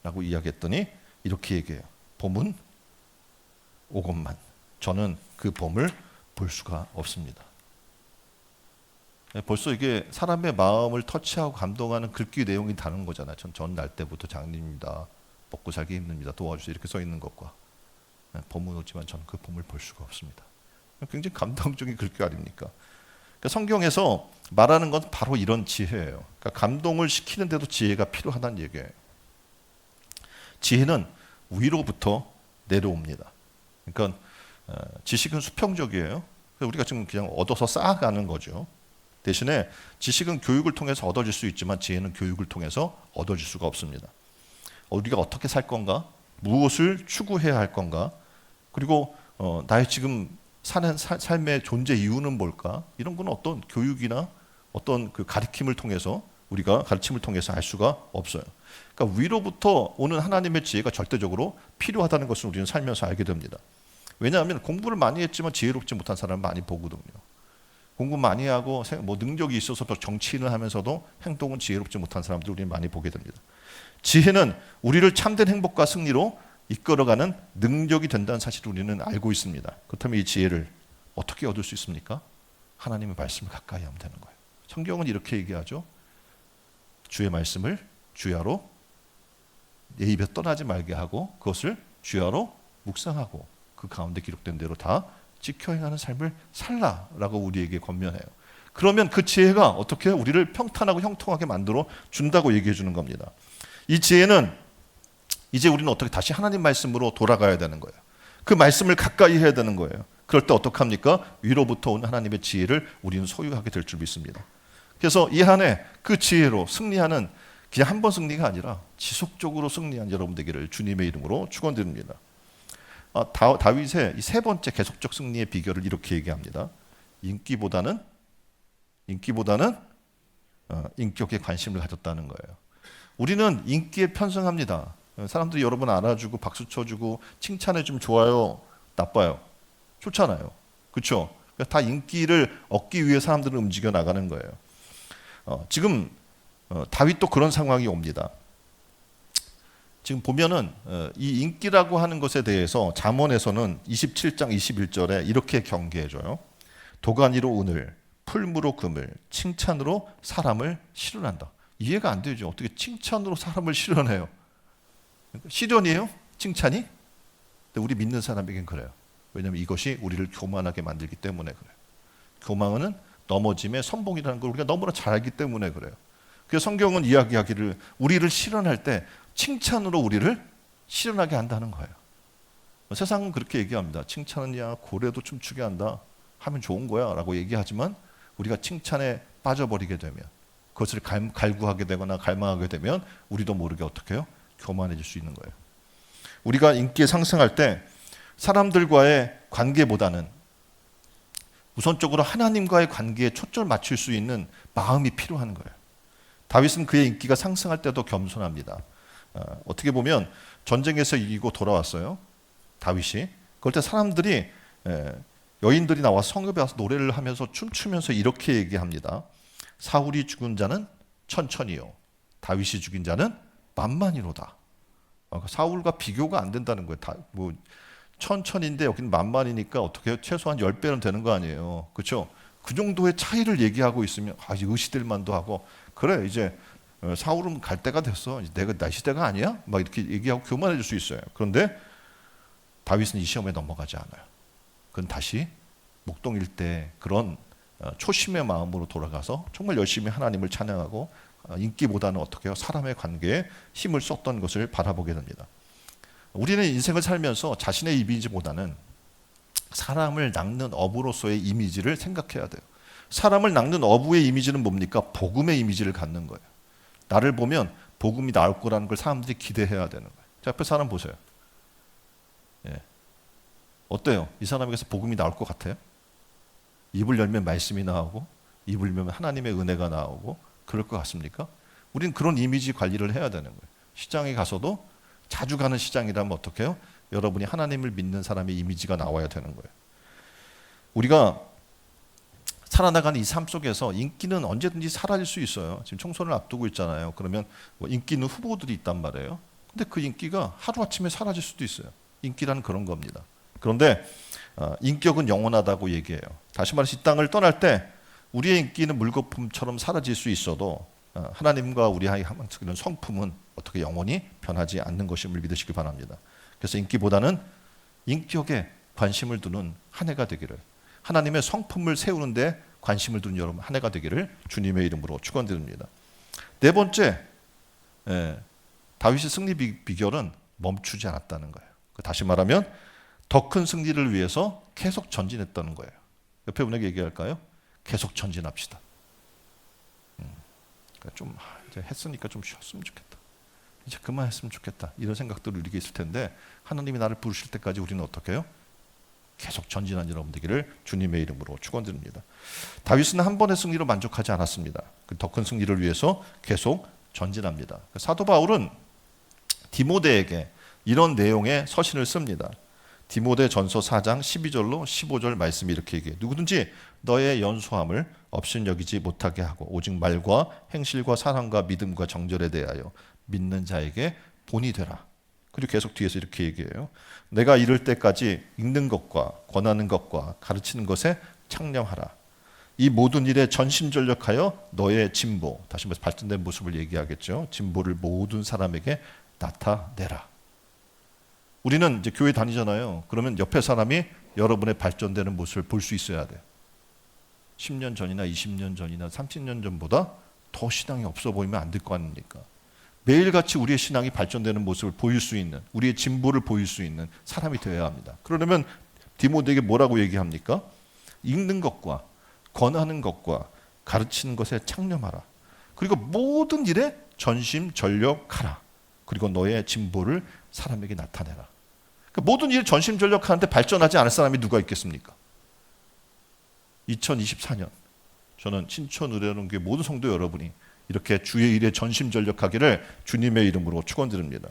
라고 이야기했더니 이렇게 얘기해요. 봄은 오건만. 저는 그 봄을 볼 수가 없습니다. 벌써 이게 사람의 마음을 터치하고 감동하는 글귀 내용이 다른 거잖아요. 전 날 때부터 장님입니다. 먹고 살기 힘듭니다. 도와주세요. 이렇게 써 있는 것과 봄은 오지만 저는 그 봄을 볼 수가 없습니다. 굉장히 감동적인 글귀 아닙니까? 그러니까 성경에서 말하는 건 바로 이런 지혜예요. 그러니까 감동을 시키는데도 지혜가 필요하다는 얘기예요. 지혜는 위로부터 내려옵니다. 그러니까 지식은 수평적이에요. 우리가 지금 그냥 얻어서 쌓아가는 거죠. 대신에 지식은 교육을 통해서 얻어질 수 있지만 지혜는 교육을 통해서 얻어질 수가 없습니다. 우리가 어떻게 살 건가? 무엇을 추구해야 할 건가? 그리고 나의 지금 사는 삶의 존재 이유는 뭘까? 이런 건 어떤 교육이나 어떤 그 가르침을 통해서 알 수가 없어요. 그러니까 위로부터 오는 하나님의 지혜가 절대적으로 필요하다는 것을 우리는 살면서 알게 됩니다. 왜냐하면 공부를 많이 했지만 지혜롭지 못한 사람을 많이 보거든요. 공부 많이 하고 능력이 있어서 정치인을 하면서도 행동은 지혜롭지 못한 사람들 우리는 많이 보게 됩니다. 지혜는 우리를 참된 행복과 승리로 이끌어가는 능력이 된다는 사실을 우리는 알고 있습니다. 그렇다면 이 지혜를 어떻게 얻을 수 있습니까? 하나님의 말씀을 가까이 하면 되는 거예요. 성경은 이렇게 얘기하죠. 주의 말씀을 주야로 내 입에 떠나지 말게 하고 그것을 주야로 묵상하고 그 가운데 기록된 대로 다 지켜 행하는 삶을 살라라고 우리에게 권면해요. 그러면 그 지혜가 어떻게 우리를 평탄하고 형통하게 만들어 준다고 얘기해 주는 겁니다. 이 지혜는 이제 우리는 어떻게 다시 하나님 말씀으로 돌아가야 되는 거예요. 그 말씀을 가까이 해야 되는 거예요. 그럴 때 어떡합니까? 위로부터 온 하나님의 지혜를 우리는 소유하게 될 줄 믿습니다. 그래서 이 한 해 그 지혜로 승리하는 그냥 한 번 승리가 아니라 지속적으로 승리한 여러분 되기를 주님의 이름으로 축원드립니다. 다윗의 이 세 번째 계속적 승리의 비결을 이렇게 얘기합니다. 인기보다는 인격에 관심을 가졌다는 거예요. 우리는 인기에 편승합니다. 사람들이 여러분 알아주고 박수 쳐주고 칭찬해주면 좋아요, 나빠요? 좋잖아요. 그렇죠? 다 인기를 얻기 위해 사람들은 움직여 나가는 거예요. 지금 다윗도 그런 상황이 옵니다. 지금 보면은 이 인기라고 하는 것에 대해서 잠언에서는 27장 21절에 이렇게 경계해줘요. 도가니로 은을, 풀무로 금을, 칭찬으로 사람을 실현한다. 이해가 안 되죠. 어떻게 칭찬으로 사람을 실현해요? 실현이에요? 칭찬이? 근데 우리 믿는 사람에겐 그래요. 왜냐하면 이것이 우리를 교만하게 만들기 때문에 그래요. 교만은 넘어짐의 선봉이라는 걸 우리가 너무나 잘 알기 때문에 그래요. 그래서 성경은 이야기하기를 우리를 실현할 때 칭찬으로 우리를 실현하게 한다는 거예요. 세상은 그렇게 얘기합니다. 칭찬은 야 고래도 춤추게 한다 하면 좋은 거야 라고 얘기하지만 우리가 칭찬에 빠져버리게 되면 그것을 갈구하게 되거나 갈망하게 되면 우리도 모르게 어떻게 해요? 교만해질 수 있는 거예요. 우리가 인기에 상승할 때 사람들과의 관계보다는 우선적으로 하나님과의 관계에 초점을 맞출 수 있는 마음이 필요한 거예요. 다윗은 그의 인기가 상승할 때도 겸손합니다. 어떻게 보면 전쟁에서 이기고 돌아왔어요. 다윗이. 그럴 때 사람들이 여인들이 나와서 성읍에 와서 노래를 하면서 춤추면서 이렇게 얘기합니다. 사울이 죽은 자는 천천히요. 다윗이 죽인 자는 만만이로다. 사울과 비교가 안 된다는 거예요. 천천인데 여기는 만만이니까 어떻게 해요? 최소한 10배는 되는 거 아니에요. 그렇죠? 그 정도의 차이를 얘기하고 있으면 의시될 만도 하고 그래 이제 사울은 갈 때가 됐어. 내가 나 시대가 아니야? 막 이렇게 얘기하고 교만해질 수 있어요. 그런데 다윗은 이 시험에 넘어가지 않아요. 그건 다시 목동일 때 그런 초심의 마음으로 돌아가서 정말 열심히 하나님을 찬양하고 인기보다는 어떻게 해요? 사람의 관계에 힘을 썼던 것을 바라보게 됩니다. 우리는 인생을 살면서 자신의 이미지보다는 사람을 낚는 어부로서의 이미지를 생각해야 돼요. 사람을 낚는 어부의 이미지는 뭡니까? 복음의 이미지를 갖는 거예요. 나를 보면 복음이 나올 거라는 걸 사람들이 기대해야 되는 거예요. 자, 옆에 사람 보세요. 예. 어때요? 이 사람에게서 복음이 나올 것 같아요? 입을 열면 말씀이 나오고 입을 열면 하나님의 은혜가 나오고 그럴 것 같습니까? 우리는 그런 이미지 관리를 해야 되는 거예요. 시장에 가서도 자주 가는 시장이라면 어떻게 해요? 여러분이 하나님을 믿는 사람의 이미지가 나와야 되는 거예요. 우리가 살아나가는 이 삶 속에서 인기는 언제든지 사라질 수 있어요. 지금 총선을 앞두고 있잖아요. 그러면 인기 있는 후보들이 있단 말이에요. 근데 그 인기가 하루아침에 사라질 수도 있어요. 인기라는 그런 겁니다. 그런데 인격은 영원하다고 얘기해요. 다시 말해서 이 땅을 떠날 때 우리의 인기는 물거품처럼 사라질 수 있어도 하나님과 우리의 이런 성품은 어떻게 영원히 변하지 않는 것임을 믿으시기 바랍니다. 그래서 인기보다는 인격에 관심을 두는 한 해가 되기를, 하나님의 성품을 세우는데 관심을 두는 여러분 한 해가 되기를 주님의 이름으로 축원드립니다. 네 번째, 다윗의 승리 비결은 멈추지 않았다는 거예요. 다시 말하면 더 큰 승리를 위해서 계속 전진했다는 거예요. 옆에 분에게 얘기할까요? 계속 전진합시다. 좀 이제 했으니까 좀 쉬었으면 좋겠다. 이제 그만했으면 좋겠다. 이런 생각들을 우리가 있을 텐데 하나님이 나를 부르실 때까지 우리는 어떻게 해요? 계속 전진한 여러분 되기를 주님의 이름으로 축원드립니다. 다윗은 한 번의 승리로 만족하지 않았습니다. 더 큰 승리를 위해서 계속 전진합니다. 사도 바울은 디모데에게 이런 내용의 서신을 씁니다. 디모데 전서 4장 12절로 15절 말씀이 이렇게 얘기해요. 누구든지 너의 연소함을 업신여기지 못하게 하고 오직 말과 행실과 사랑과 믿음과 정절에 대하여 믿는 자에게 본이 되라. 그리고 계속 뒤에서 이렇게 얘기해요. 내가 이를 때까지 읽는 것과 권하는 것과 가르치는 것에 창념하라. 이 모든 일에 전심전력하여 너의 진보, 다시 말해서 발전된 모습을 얘기하겠죠. 진보를 모든 사람에게 나타내라. 우리는 이제 교회 다니잖아요. 그러면 옆에 사람이 여러분의 발전되는 모습을 볼 수 있어야 돼요. 10년 전이나 20년 전이나 30년 전보다 더 신앙이 없어 보이면 안 될 거 아닙니까? 매일같이 우리의 신앙이 발전되는 모습을 보일 수 있는, 우리의 진보를 보일 수 있는 사람이 되어야 합니다. 그러려면 디모데에게 뭐라고 얘기합니까? 읽는 것과 권하는 것과 가르치는 것에 창념하라. 그리고 모든 일에 전심전력하라. 그리고 너의 진보를 사람에게 나타내라. 그러니까 모든 일에 전심전력하는데 발전하지 않을 사람이 누가 있겠습니까? 2024년 저는 신촌 의뢰론교회 모든 성도 여러분이 이렇게 주의 일에 전심전력하기를 주님의 이름으로 축원드립니다.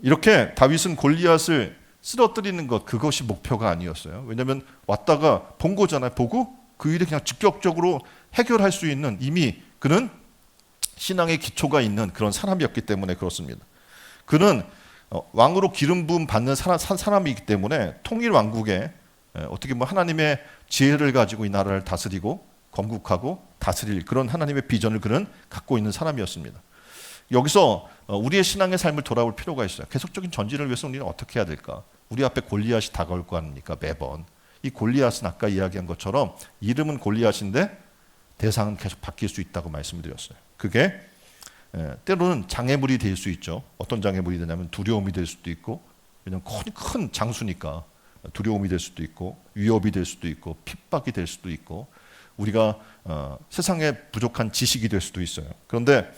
이렇게 다윗은 골리앗을 쓰러뜨리는 것, 그것이 목표가 아니었어요. 왜냐하면 왔다가 본 거잖아요. 보고 그 일에 그냥 직접적으로 해결할 수 있는, 이미 그는 신앙의 기초가 있는 그런 사람이었기 때문에 그렇습니다. 그는 왕으로 기름 부음 받는 사람이기 때문에 통일 왕국에 어떻게 하나님의 지혜를 가지고 이 나라를 다스리고 건국하고 다스릴 그런 하나님의 비전을 그는 갖고 있는 사람이었습니다. 여기서 우리의 신앙의 삶을 돌아볼 필요가 있어요. 계속적인 전진을 위해서 우리는 어떻게 해야 될까? 우리 앞에 골리앗이 다가올 거 아닙니까? 매번. 이 골리앗은 아까 이야기한 것처럼 이름은 골리앗인데 대상은 계속 바뀔 수 있다고 말씀을 드렸어요. 그게 때로는 장애물이 될 수 있죠. 어떤 장애물이 되냐면 두려움이 될 수도 있고, 왜냐하면 큰 장수니까 두려움이 될 수도 있고, 위협이 될 수도 있고, 핍박이 될 수도 있고, 우리가 세상에 부족한 지식이 될 수도 있어요. 그런데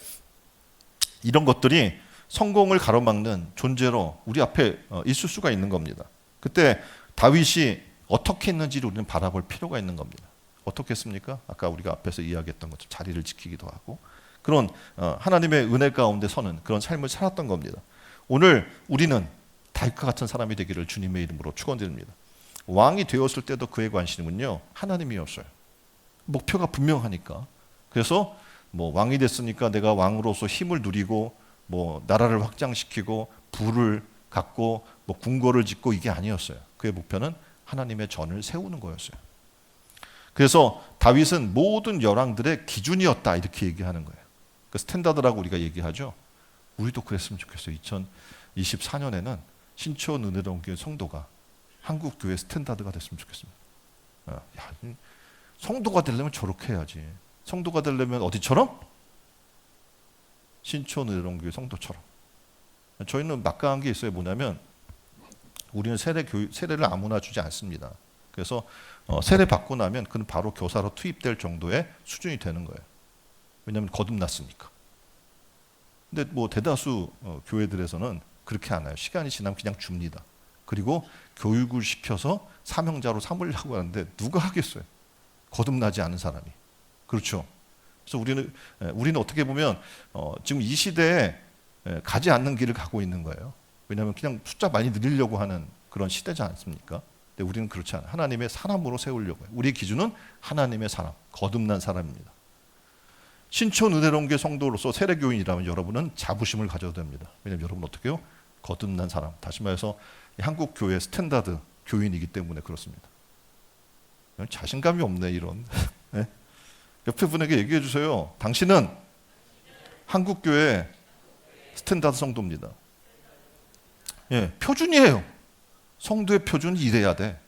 이런 것들이 성공을 가로막는 존재로 우리 앞에 있을 수가 있는 겁니다. 그때 다윗이 어떻게 했는지를 우리는 바라볼 필요가 있는 겁니다. 어떻게 했습니까? 아까 우리가 앞에서 이야기했던 것처럼 자리를 지키기도 하고 그런 하나님의 은혜 가운데 서는 그런 삶을 살았던 겁니다. 오늘 우리는 다윗과 같은 사람이 되기를 주님의 이름으로 축원드립니다. 왕이 되었을 때도 그의 관심은요 하나님이었어요. 목표가 분명하니까. 그래서 뭐 왕이 됐으니까 내가 왕으로서 힘을 누리고 뭐 나라를 확장시키고 부를 갖고 뭐 궁궐을 짓고 이게 아니었어요. 그의 목표는 하나님의 전을 세우는 거였어요. 그래서 다윗은 모든 열왕들의 기준이었다 이렇게 얘기하는 거예요. 그 스탠다드라고 우리가 얘기하죠. 우리도 그랬으면 좋겠어요. 2024년에는 신촌 은혜로운 교회 성도가 한국 교회 스탠다드가 됐으면 좋겠습니다. 야, 성도가 되려면 저렇게 해야지. 성도가 되려면 어디처럼? 신촌 은혜로운 교회 성도처럼. 저희는 막강한 게 있어요. 뭐냐면 우리는 세례를 아무나 주지 않습니다. 그래서 세례 받고 나면 그는 바로 교사로 투입될 정도의 수준이 되는 거예요. 왜냐하면 거듭났으니까. 근데 뭐 대다수 교회들에서는 그렇게 안 해요. 시간이 지나면 그냥 줍니다. 그리고 교육을 시켜서 사명자로 삼으려고 하는데 누가 하겠어요? 거듭나지 않은 사람이. 그렇죠. 그래서 우리는 어떻게 보면 지금 이 시대에 가지 않는 길을 가고 있는 거예요. 왜냐하면 그냥 숫자 많이 늘리려고 하는 그런 시대지 않습니까? 근데 우리는 그렇지 않아요. 하나님의 사람으로 세우려고 해요. 우리의 기준은 하나님의 사람, 거듭난 사람입니다. 신촌 은혜로운 교회 성도로서 세례교인이라면 여러분은 자부심을 가져도 됩니다. 왜냐하면 여러분 어떻게 해요? 거듭난 사람. 다시 말해서 한국 교회 스탠다드 교인이기 때문에 그렇습니다. 자신감이 없네 이런. 네? 옆에 분에게 얘기해 주세요. 당신은 한국 교회 스탠다드 성도입니다. 예, 표준이에요. 성도의 표준이 이래야 돼.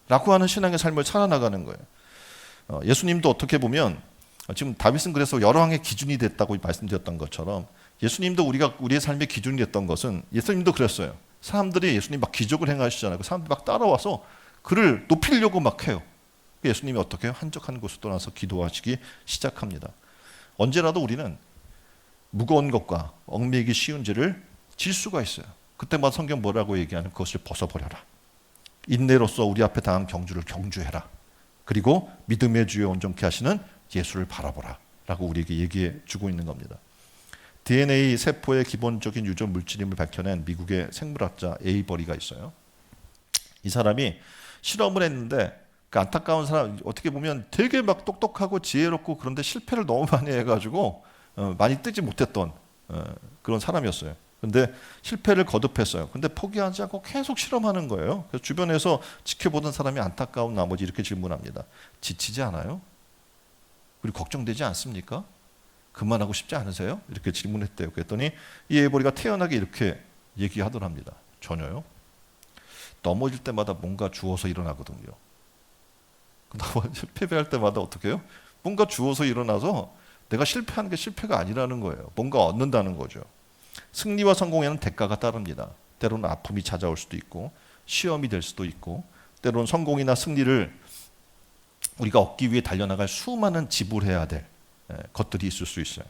라고 하는 신앙의 삶을 살아나가는 거예요. 예수님도 어떻게 보면 지금 다윗은 그래서 여러 왕의 기준이 됐다고 말씀드렸던 것처럼 예수님도 우리의 삶의 기준이 됐던 것은 예수님도 그랬어요. 사람들이 예수님 막 기적을 행하시잖아요. 사람들이 막 따라와서 그를 높이려고 막 해요. 예수님이 어떻게 해요? 한적한 곳으로 떠나서 기도하시기 시작합니다. 언제라도 우리는 무거운 것과 얽매이기 쉬운 죄를 질 수가 있어요. 그때마다 성경 뭐라고 얘기하는 그것을 벗어버려라. 인내로서 우리 앞에 당한 경주를 경주해라. 그리고 믿음의 주에 온전케 하시는 예수를 바라보라 라고 우리에게 얘기해 주고 있는 겁니다. DNA 세포의 기본적인 유전 물질임을 밝혀낸 미국의 생물학자 에이버리가 있어요. 이 사람이 실험을 했는데 그 안타까운 사람 어떻게 보면 되게 막 똑똑하고 지혜롭고 그런데 실패를 너무 많이 해가지고 많이 뜨지 못했던 그런 사람이었어요. 근데 실패를 거듭했어요. 근데 포기하지 않고 계속 실험하는 거예요. 그래서 주변에서 지켜보던 사람이 안타까운 나머지 이렇게 질문합니다. 지치지 않아요? 그리고 걱정되지 않습니까? 그만하고 싶지 않으세요? 이렇게 질문했대요. 그랬더니 이 에이버리가 태연하게 이렇게 얘기하더랍니다. 전혀요. 넘어질 때마다 뭔가 주워서 일어나거든요. 패배할 때마다 어떻게 해요? 뭔가 주워서 일어나서 내가 실패하는 게 실패가 아니라는 거예요. 뭔가 얻는다는 거죠. 승리와 성공에는 대가가 따릅니다. 때로는 아픔이 찾아올 수도 있고 시험이 될 수도 있고 때로는 성공이나 승리를 우리가 얻기 위해 달려나갈 수많은 지불해야 될 것들이 있을 수 있어요.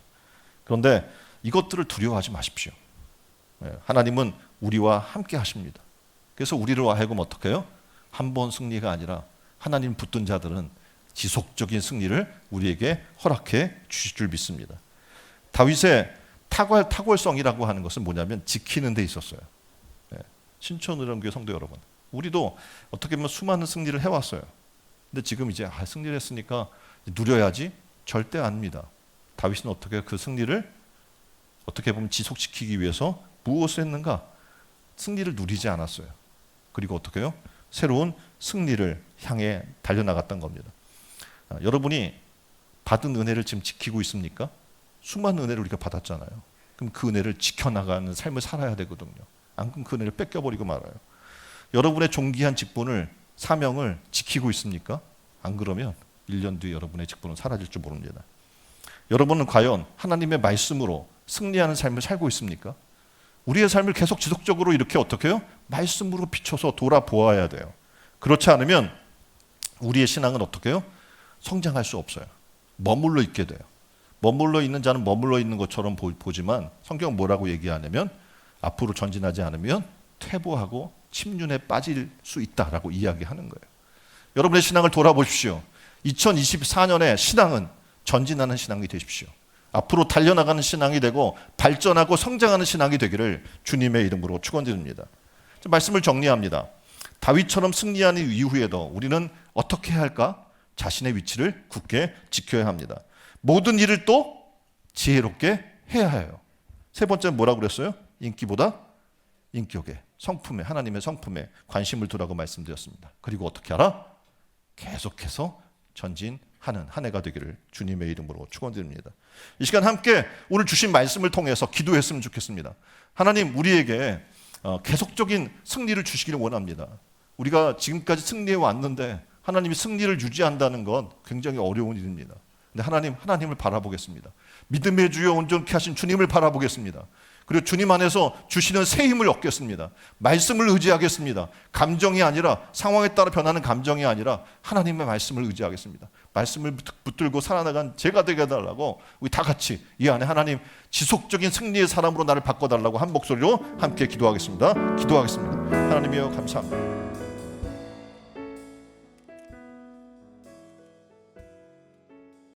그런데 이것들을 두려워하지 마십시오. 하나님은 우리와 함께 하십니다. 그래서 우리로 하여금 어떻게 해요? 한 번 승리가 아니라 하나님 붙든 자들은 지속적인 승리를 우리에게 허락해 주실 줄 믿습니다. 다윗의 탁월성이라고 하는 것은 뭐냐면 지키는 데 있었어요. 신촌 은혜로운 성도 여러분, 우리도 어떻게 보면 수많은 승리를 해왔어요. 근데 지금 이제 승리를 했으니까 누려야지? 절대 아닙니다. 다윗은 어떻게 그 승리를 어떻게 보면 지속시키기 위해서 무엇을 했는가? 승리를 누리지 않았어요. 그리고 어떻게 해요? 새로운 승리를 향해 달려나갔던 겁니다. 여러분이 받은 은혜를 지금 지키고 있습니까? 수많은 은혜를 우리가 받았잖아요. 그럼 그 은혜를 지켜나가는 삶을 살아야 되거든요. 안 그러면 그 은혜를 뺏겨버리고 말아요. 여러분의 존귀한 직분을, 사명을 지키고 있습니까? 안 그러면 1년 뒤에 여러분의 직분은 사라질 줄 모릅니다. 여러분은 과연 하나님의 말씀으로 승리하는 삶을 살고 있습니까? 우리의 삶을 계속 지속적으로 이렇게 어떻게 해요? 말씀으로 비춰서 돌아보아야 돼요. 그렇지 않으면 우리의 신앙은 어떻게 해요? 성장할 수 없어요. 머물러 있게 돼요. 머물러 있는 자는 머물러 있는 것처럼 보지만 성경은 뭐라고 얘기하냐면 앞으로 전진하지 않으면 퇴보하고 침륜에 빠질 수 있다라고 이야기하는 거예요. 여러분의 신앙을 돌아보십시오. 2024년의 신앙은 전진하는 신앙이 되십시오. 앞으로 달려나가는 신앙이 되고 발전하고 성장하는 신앙이 되기를 주님의 이름으로 축원드립니다. 말씀을 정리합니다. 다윗처럼 승리하는 이후에도 우리는 어떻게 해야 할까? 자신의 위치를 굳게 지켜야 합니다. 모든 일을 또 지혜롭게 해야 해요. 세 번째는 뭐라고 그랬어요? 인기보다 인격에, 성품에, 하나님의 성품에 관심을 두라고 말씀드렸습니다. 그리고 어떻게 하라? 계속해서 전진하는 한 해가 되기를 주님의 이름으로 축원드립니다. 이 시간 함께 오늘 주신 말씀을 통해서 기도했으면 좋겠습니다. 하나님, 우리에게 계속적인 승리를 주시기를 원합니다. 우리가 지금까지 승리해 왔는데 하나님이 승리를 유지한다는 건 굉장히 어려운 일입니다. 근데 하나님을 바라보겠습니다. 믿음의 주여 온전케 하신 주님을 바라보겠습니다. 그리고 주님 안에서 주시는 새 힘을 얻겠습니다. 말씀을 의지하겠습니다. 감정이 아니라, 상황에 따라 변하는 감정이 아니라 하나님의 말씀을 의지하겠습니다. 말씀을 붙들고 살아나간 제가 되게 해달라고 우리 다 같이 이 안에 하나님 지속적인 승리의 사람으로 나를 바꿔달라고 한 목소리로 함께 기도하겠습니다. 하나님이여 감사합니다.